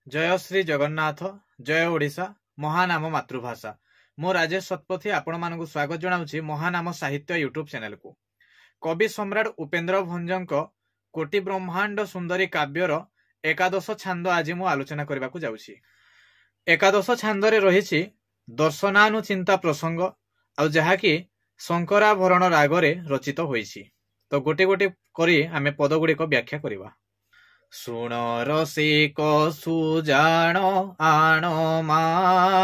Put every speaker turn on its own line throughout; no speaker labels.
जय श्री जगन्नाथ जय ओडिशा महानाम मातृभाषा मो राजेश शतपथी आपण मानक स्वागत जनाऊँ महानाम साहित्य यूट्यूब चैनल को। कवि सम्राट उपेन्द्र भंजक कोटि ब्रह्मांड सुंदरी काव्यर एकादश छांद आज मु आलोचना करने को जाऊँगी। एकादश छांदरे रही दर्शनानुचिंता प्रसंग आ जहाँकि शंकराभरण रागरे रचित होईछि। तो गोटे गोटे करी आमे पद गुड़िक व्याख्या करवा। शुण रसिक सुजान आण मानसकु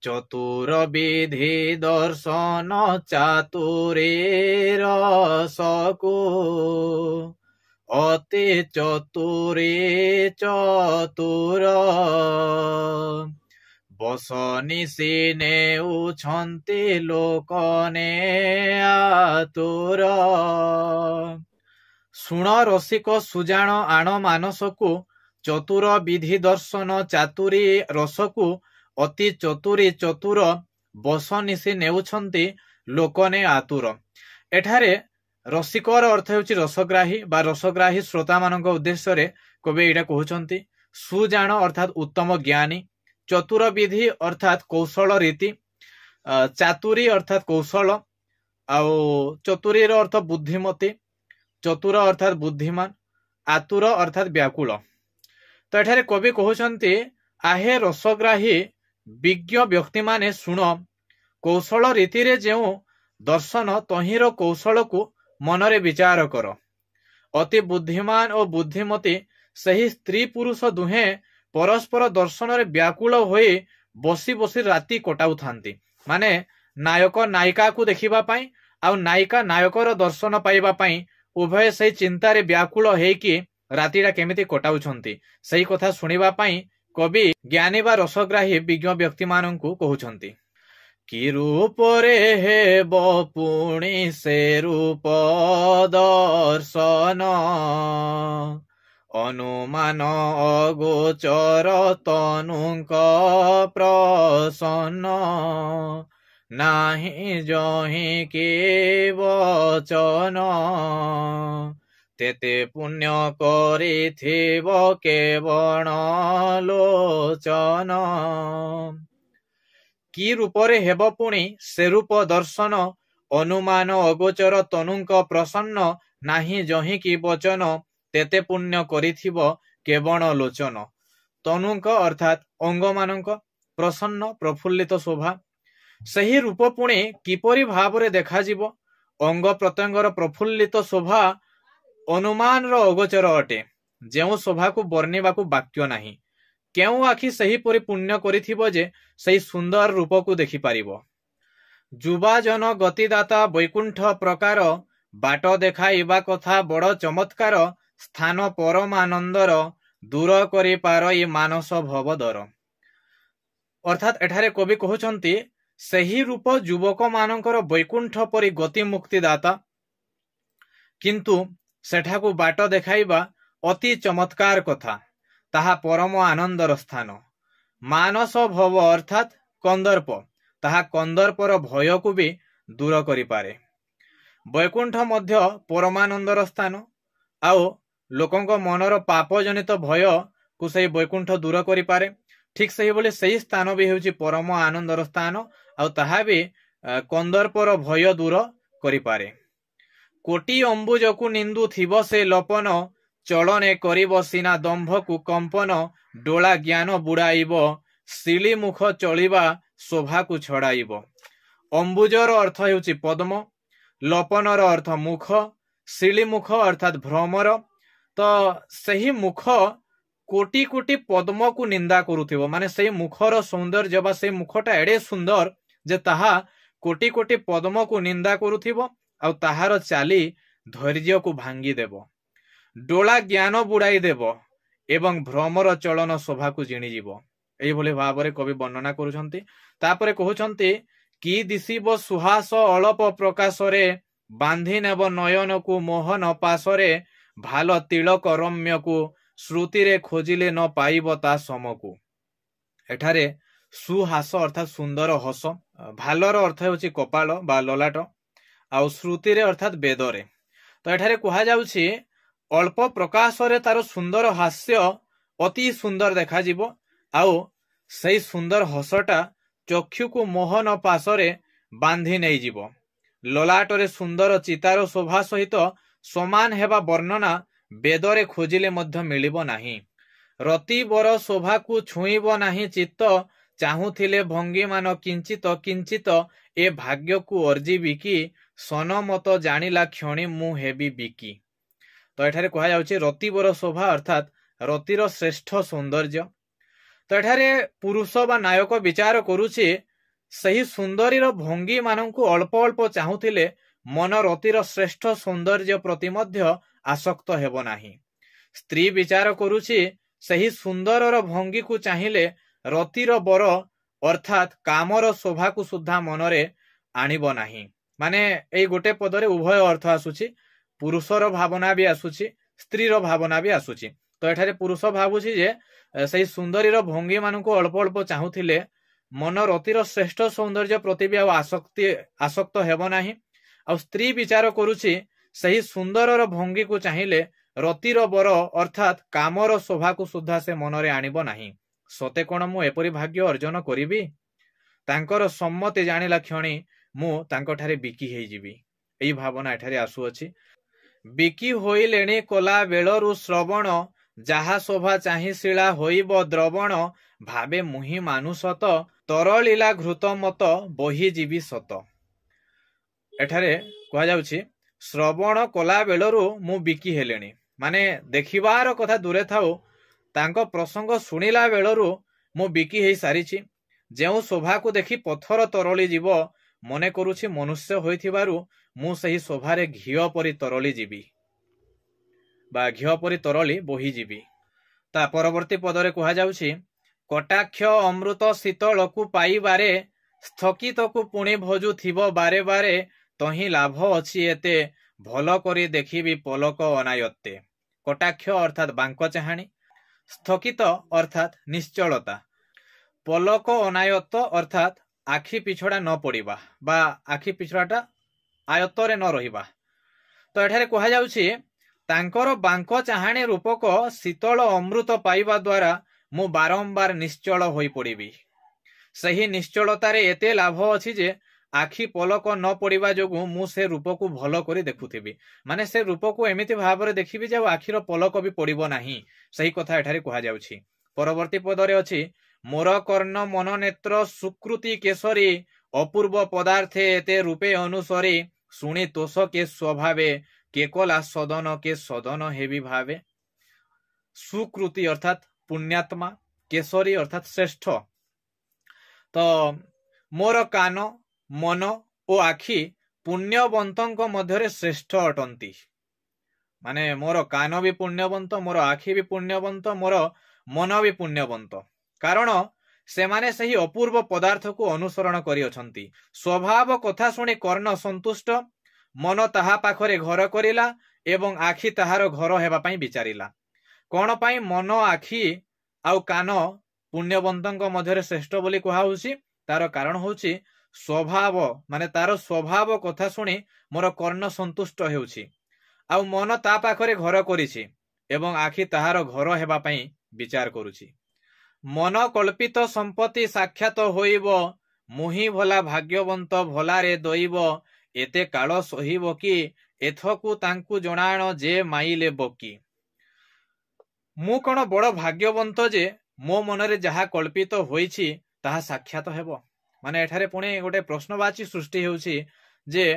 चतुर विधि दर्शन चातुरी रसकु अति चतुरी चतुर बसनिसी नेउछन्ति लोकने आतुर। शुण रसिक सुजान आण मानसकु चतुर विधि दर्शन चातुरी रसकु अति चतुरी चतुर बसनिसी नेउछन्ति लोकने आतुर। एठारे रसिकर अर्थ हेउछि रसग्राही बा रसग्राही श्रोता मानक उद्देश्य रे कवि एटा कहउछन्ति। सुजान अर्थात उत्तम ज्ञानी, चतुर विधि अर्थात कौशल रीति, चातुरी अर्थात कौशल, आउ चतुरी अर्थ बुद्धिमती, चतुर अर्थात बुद्धिमान, आतुर अर्थात व्याकुल। तो एठारे कवि कहउछन्ति आहे रसग्राही विज्ञ व्यक्ति माने शुण कौशल रीति रे जेउ दर्शन तहिर कौशल को मनरे विचार कर। अति बुद्धिमान और बुद्धिमती सही स्त्री पुरुष दुहे परस्पर दर्शन रे व्याकुल होई बसी बसी राति कटाउ थांती। माने नायक नायिका को देखिबा पई आ नायिका नायकर दर्शन पाइबा पई उभय सही चिंता रे व्याकुल हेकी रातिटा केमिति कटाउछंती सही कथा सुनिबा पई कवि ज्ञानी बा रसग्राही विज्ञ व्यक्ति माननकु कहउछंती। कि रूप रे हेब पुणी से रूप दर्शन अनुमान अगोचर तनुक प्रसन्न नाही जहि के वचन तेते पुण्य करिथिब केवण लोचन। कि रूपरे हेब पुणी से रूप दर्शन अनुमान अगोचर तनुक प्रसन्न नाही जहि कि वचन तेते पुण्य करिथिब केवण लोचन। तनुक अर्थात अंग मानक, प्रसन्न प्रफुल्लित शोभा। सही रूप पुणी किपरि भावरे देखा जीव, अंग प्रत्यंगर प्रफुल्लित शोभा अनुमान रो अगोचर अटे, जेउ शोभा को वर्णिबा को वाक्य नाही। केउ आखि सही परि पुण्य करिथिबो जे सही सुंदर रूप को देखि पारिबो। जुबाजन गतिदाता वैकुंठ प्रकार बाट देखाइबा कथा बड़ चमत्कार स्थान परमानंदर दूर करि पारई मानस भवदर। अर्थात एठारे कवि कहउछन्ति सही रूप युवक मानकर वैकुंठ परि गति मुक्ति दाता, किंतु सेठाकु बाट देखाइबा अति चमत्कार कथा ताहा परम आनंदर स्थान। मानस भव अर्थात कंदर्प, ताहा कंदर्पर भय को भी दूर करि पारे। वैकुंठ मध्य परमानंदर स्थान, आउ लोकंक मनर पाप जनित भय को सही वैकुंठ दूर करि पारे। ठीक सही बोले सही स्थान भी हेउछि परम आनंदर स्थान, आउ ताहा भी कंदर्पर भय दूर करि पारे। कोटि अंबुज को निंदु थिब से लपन चलने करिब सिना दंभ को कंपन डोला ज्ञान बुड़ाइब शिली मुख चलिबा शोभा को छड़ाइब। अंबुजर अर्थ हेउछि पद्म, लपनर अर्थ मुख, शिली मुख अर्थात भ्रमर। तो सही मुख कोटि कोटि पद्म को निंदा करुथिबो, माने सही मुखर सौंदर्य बा सही मुखटा एडे सुंदर जे ताहा कोटि कोटि पद्म को निंदा करुथिबो आ ताहार चाली धैर्य को भांगी देबो। डोला ज्ञान बुड़ाई देबो एवं भ्रमर चलन शोभा को जिणिजिब। एई भली भाबरे कवि वर्णना करूछन्ति। तापरे कहउछन्ति कि दिसिब सुहास अलप प्रकाशरे बांधी नेब नयन को मोहन पाशरे भाल तिलक रम्य को श्रुति रे खोजिले न पाइब ता समकु। एठारे सुहास अर्थात सुंदर हस, भालर अर्थ हेउछि कपाल बा ललाट, आउ श्रुति रे अर्थात वेद रे। तो एठारे कहा जाउछि अल्प प्रकाश रे तार सुंदर हास्य अति सुंदर देखा जीवो आउ सही सुंदर हसटा चक्षु को मोहन पाशरे बांधी नहीं जीवो ललाटरे सुंदर चितार शोभा सहित समान हेबा वर्णना वेदरे खोजिले मध्य मिलिबो नाही रति बर शोभा को छुईबो नाही चित्त चाहूथिले भंगी मान किंचित किंचित ए भाग्य को अर्जीबी कि सनमत जानिला क्षणी मु हेबी बिकी। तो एठारे कहा जाउछि रति बर शोभा अर्थात रतिर श्रेष्ठ सौंदर्य। तो एठारे पुरुष बा नायक विचार करुछि सही सुंदरीर भंगी मानंकु अल्प अल्प चाहूथिले मन रतिर श्रेष्ठ सौंदर्य प्रति मध्य आसक्त हेबो नाही। स्त्री विचार करुछि सही सुंदरर भंगी को चाहिले रतिर बर अर्थात कामर शोभा को सुद्धा मनरे आनिबो नाही। माने एई गोटे पदरे उभय अर्थ आसुछि पुरुषर भावना भी आसुछि स्त्रीर भावना भी आसुछि। तो एठारे पुरुष भाबुछि जे सही सुंदरीर भंगी मानंकु अल्प अल्प चाहूथिले मन रतिर श्रेष्ठ सौंदर्य प्रति भी आसक्त हेबो नाही। आ स्त्री विचार करुछि सही सुंदरर भंगी को चाहिले रतिर बर अर्थात कामर शोभा को सुद्धा से मनरे आनिबो नाही। सते कोन मु एपरि भाग्य अर्जन करिबी तांकर सम्मति जानिला क्षणी मु तांकठारे बिकी हेइ जिबी एई भावना एठारे आसु अछि। बिकी होइलेणी कोला बेलरु श्रवण जाहा शोभा चाहि शिला होइब द्रवण भावे मुहि मानुसत तरलीला घृत मत बही जीवी सत। एठारे कहा जाउछि श्रवण कोला बेलरु मु बिकी हेलेणी माने देखिबार कथा दूरे थाउ तांको प्रसंग सुनिला बेलरु मु बिकी हेइ सारिछि। जेउ शोभा को देखि पथर तरली जीव मने करुछि मनुष्य होइथिबारु मु सही शोभारे घिओ परि तरली जीवी बा घिओ परि तरली बही जीवी। ता परवर्ती पदरे कहा जाउछि कटाक्ष अमृत शीतल को पाइबारे स्थगित को पुणी भोजु थिबो बारे बारे तही लाभ अछि एते भल करी देखिबी पलक अनायत्ते। कटाक्ष अर्थात बांक चाहाणी स्थगित अर्थात निश्चलता पलक अनायत्त अर्थात आखि पिछड़ा न पड़िबा बा आखि पिछड़ाटा आयत्तरे न रहिबा। तो एठारे कहा जाउछि तांकर बांक चाहाणी रूपक शीतल अमृत पाइबा द्वारा मु बारंबार निश्चल होई पड़िबी। सही निश्चलतारे एते लाभ अछि जे आखि पलक न पड़िबा जोगु मु से रूप को भल करी देखुथिबी माने से रूप को एमिति भाबरे देखिबी जे आखिर पलक भी पड़िबो नाही। सही कथा एठारे कहा जाउछि। परवर्ती पदरे अछि मोर कर्ण मन नेत्र सुकृति केसरी अपूर्व पदार्थे एते रूपे अनुसरी सुनी तोष के स्वभावे के कला सदन के सदन हेबी भावे। सुकृति अर्थात पुण्यात्मा केसरी अर्थात श्रेष्ठ। तो मोर कान मन और आखि पुण्यवंतों मध्य श्रेष्ठ अटंती माने मोर कान भी पुण्यवंत मोर आखि भी पुण्यवंत मोर मन भी पुण्यवंत कारण से माने सही अपूर्व पदार्थ को अनुसरण करी अछंती। स्वभाव कथा सुनी कर्ण संतुष्ट मन ताहा पाखरे घर करिला एवं आखि ताहार घर हेबा पई विचारिला। कोन पई मन आखि आउ कान पुण्यवंतों मध्य श्रेष्ठ बोली कहा होउछि तार कारण होउछि स्वभाव माने तार स्वभाव कथा सुनी मोर कर्ण संतुष्ट हेउछि आउ मन ता पाखरे घर करिछि एवं आखि ताहार घर हेबा पई विचार करुछि। मन कल्पित संपत्ति साक्षात होइब मुहि भला भाग्यवंत भलारे दैब एते काल सहिब कि एथकु तांकु जणाण जे माइले बकी। मु कोन बड़ भाग्यवंत जे मो मनरे जहा कल्पित होइछि ताहा साक्षात हेबो माने एठारे पुणी गोटे प्रश्नवाची सृष्टि हेउछि जे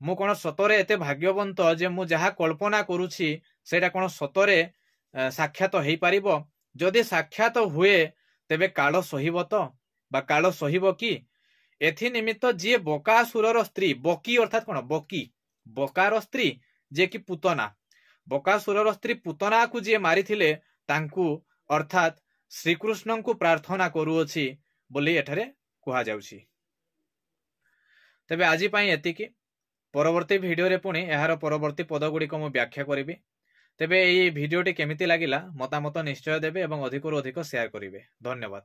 मु कोन सतरे एते भाग्यवंत जे मु जहा कल्पना करूछि सेटा कोन सतरे साक्षात हेइ पारिबो। जदि साक्षात हुए तेबे काल सहिब तो बा काल सहिब कि एथि निमित्त जे बकासुरर स्त्री बकी अर्थात कोन बकी बकार स्त्री जे कि पुतना बकासुरर स्त्री पुतना को जे मारिथिले तांकु अर्थात श्रीकृष्ण को प्रार्थना करूअछि बोली एठारे कहा जाउछि। तेबे आजि पई एतिकी परवर्ती भिडियो रे पुणी एहार परवर्ती पद गुड़िक मु व्याख्या करिबि। तेबे एई भिडियोटी केमिति लागिला मतामत निश्चय देबे एवं अधिकरु अधिक शेयर करिवे। धन्यवाद।